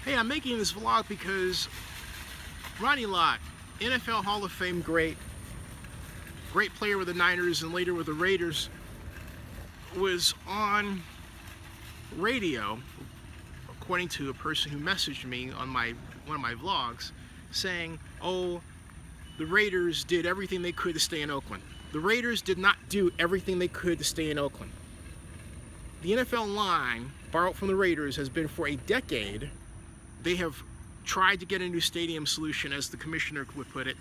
Hey, I'm making this vlog because Ronnie Lott, NFL Hall of Fame great player with the Niners and later with the Raiders, was on radio, according to a person who messaged me on one of my vlogs, saying, oh, the Raiders did everything they could to stay in Oakland. The Raiders did not do everything they could to stay in Oakland. The NFL line, borrowed from the Raiders, has been for a decade. They have tried to get a new stadium solution, as the commissioner would put it,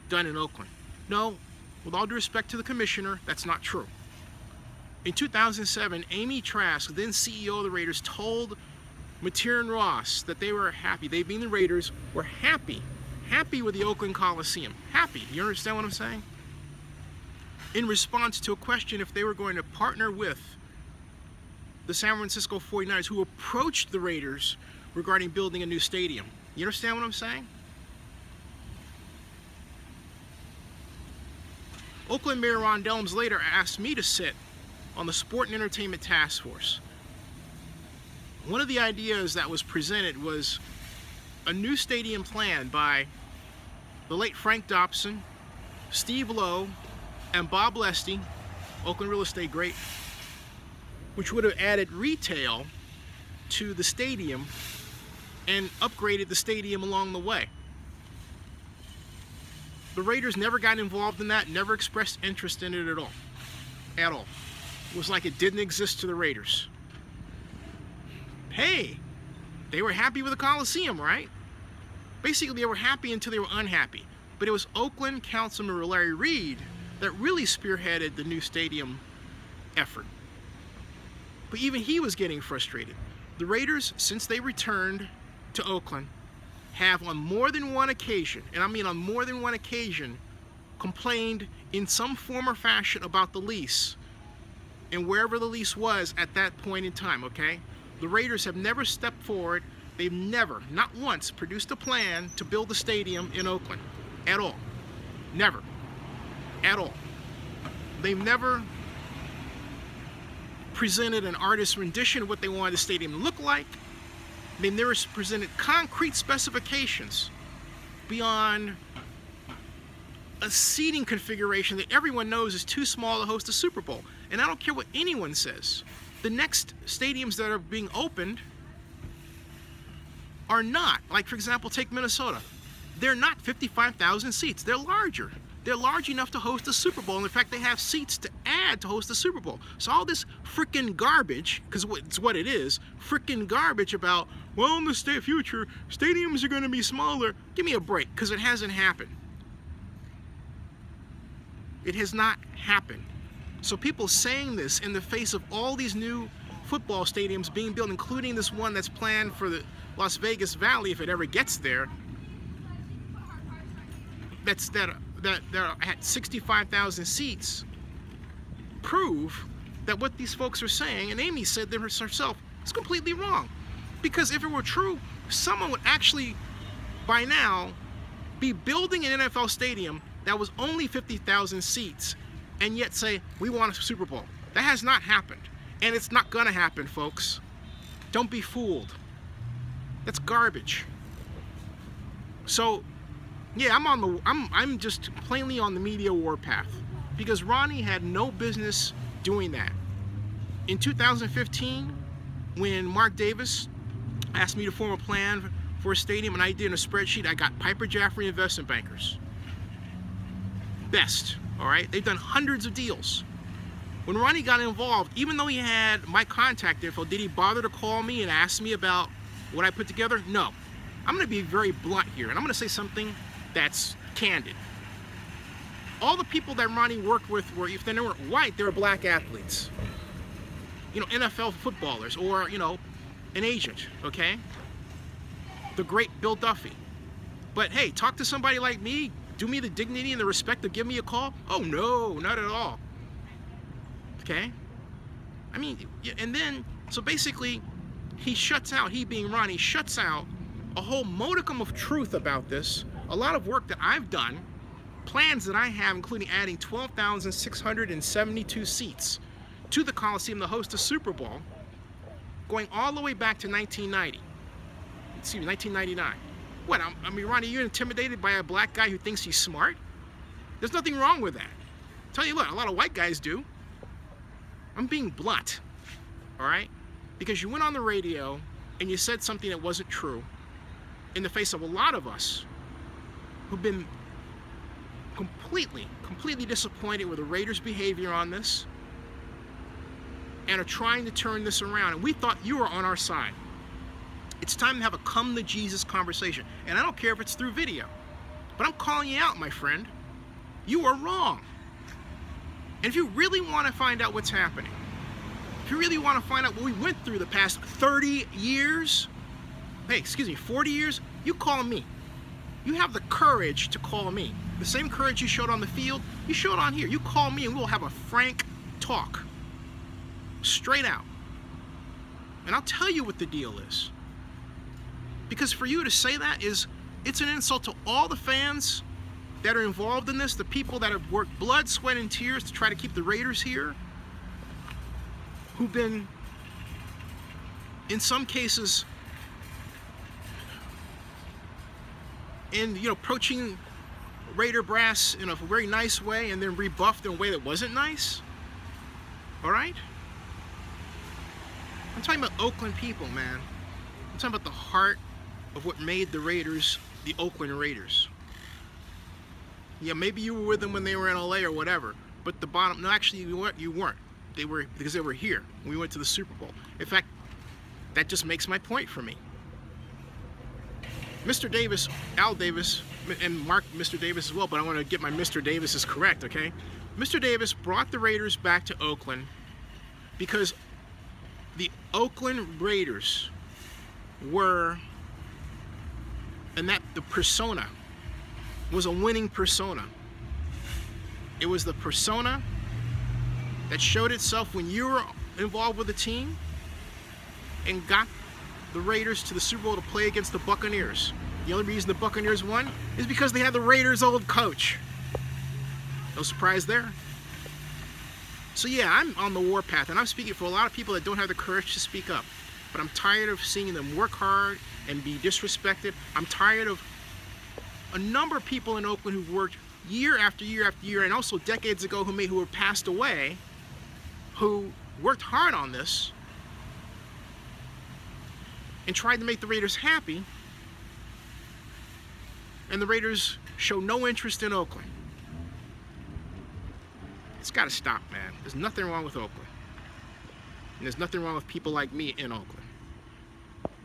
done in Oakland. No, with all due respect to the commissioner, that's not true. In 2007, Amy Trask, then CEO of the Raiders, told Mateer and Ross that they were happy. They, being the Raiders, were happy with the Oakland Coliseum. Happy. You understand what I'm saying? In response to a question if they were going to partner with the San Francisco 49ers, who approached the Raiders regarding building a new stadium. You understand what I'm saying? Oakland Mayor Ron Dellums later asked me to sit on the Sport and Entertainment Task Force. One of the ideas that was presented was a new stadium plan by the late Frank Dobson, Steve Lowe, and Bob Lesty, Oakland real estate great, which would have added retail to the stadium and upgraded the stadium along the way. The Raiders never got involved in that, never expressed interest in it at all. At all. It was like it didn't exist to the Raiders. Hey, they were happy with the Coliseum, right? Basically, they were happy until they were unhappy. But it was Oakland Councilman Larry Reed that really spearheaded the new stadium effort. But even he was getting frustrated. The Raiders, since they returned to Oakland, have on more than one occasion, and I mean on more than one occasion, complained in some form or fashion about the lease and wherever the lease was at that point in time, okay? The Raiders have never stepped forward. They've never, not once, produced a plan to build a stadium in Oakland. At all. Never. At all. They've never presented an artist's rendition of what they wanted the stadium to look like. They never presented concrete specifications beyond a seating configuration that everyone knows is too small to host a Super Bowl. And I don't care what anyone says. The next stadiums that are being opened are not. Like, for example, take Minnesota. They're not 55,000 seats. They're larger. They're large enough to host a Super Bowl. And in fact, they have seats to add to host the Super Bowl. So all this frickin' garbage, because it's what it is, frickin' garbage about, well, in the future, stadiums are going to be smaller. Give me a break, because it hasn't happened. It has not happened. So people saying this in the face of all these new football stadiums being built, including this one that's planned for the Las Vegas Valley, if it ever gets there, that at 65,000 seats, prove that what these folks are saying, and Amy said there herself, is completely wrong. Because if it were true, someone would actually, by now, be building an NFL stadium that was only 50,000 seats, and yet say, we want a Super Bowl. That has not happened. And it's not gonna happen, folks. Don't be fooled. That's garbage. So, yeah, I'm just plainly on the media warpath, because Ronnie had no business doing that. In 2015, when Mark Davis asked me to form a plan for a stadium, and I did in a spreadsheet, I got Piper Jaffray investment bankers. Best, all right? They've done hundreds of deals. When Ronnie got involved, even though he had my contact info, did he bother to call me and ask me about what I put together? No. I'm gonna be very blunt here, and I'm gonna say something that's candid. All the people that Ronnie worked with were, if they weren't white, they were black athletes. You know, NFL footballers, or, you know, an agent, okay? The great Bill Duffy. But hey, talk to somebody like me, do me the dignity and the respect to give me a call? Oh no, not at all. Okay? I mean, and then, so basically, he shuts out, he being Ronnie, shuts out a whole modicum of truth about this, a lot of work that I've done, plans that I have, including adding 12,672 seats to the Coliseum to host a Super Bowl, going all the way back to 1990. excuse me, 1999. What, I mean, Ronnie, you're intimidated by a black guy who thinks he's smart? There's nothing wrong with that. Tell you what, a lot of white guys do. I'm being blunt, all right? Because you went on the radio and you said something that wasn't true in the face of a lot of us who've been completely disappointed with the Raiders' behavior on this and are trying to turn this around. And we thought you were on our side. It's time to have a come to Jesus conversation. And I don't care if it's through video, but I'm calling you out, my friend. You are wrong. And if you really want to find out what's happening, if you really want to find out what we went through the past 30 years, hey, excuse me, 40 years, you call me. You have the courage to call me. The same courage you showed on the field, you show it on here. You call me and we'll have a frank talk. Straight out. And I'll tell you what the deal is. Because for you to say that it's an insult to all the fans that are involved in this, the people that have worked blood, sweat, and tears to try to keep the Raiders here, who've been, in some cases, approaching Raider brass in a very nice way and then rebuffed in a way that wasn't nice. All right? I'm talking about Oakland people, man. I'm talking about the heart of what made the Raiders the Oakland Raiders. Yeah, maybe you were with them when they were in LA or whatever, but the bottom, no, actually you weren't. They were, because they were here when we went to the Super Bowl. In fact, that just makes my point for me. Mr. Davis, Al Davis, and Mark Mr. Davis as well, but I want to get my Mr. Davises correct, okay? Mr. Davis brought the Raiders back to Oakland because the Oakland Raiders were, and that the persona was a winning persona. It was the persona that showed itself when you were involved with the team and got the Raiders to the Super Bowl to play against the Buccaneers. The only reason the Buccaneers won is because they had the Raiders' old coach. No surprise there. So yeah, I'm on the warpath, and I'm speaking for a lot of people that don't have the courage to speak up. But I'm tired of seeing them work hard and be disrespected. I'm tired of a number of people in Oakland who've worked year after year after year, and also decades ago who have passed away, who worked hard on this and tried to make the Raiders happy, and the Raiders show no interest in Oakland. It's got to stop, man. There's nothing wrong with Oakland. And there's nothing wrong with people like me in Oakland.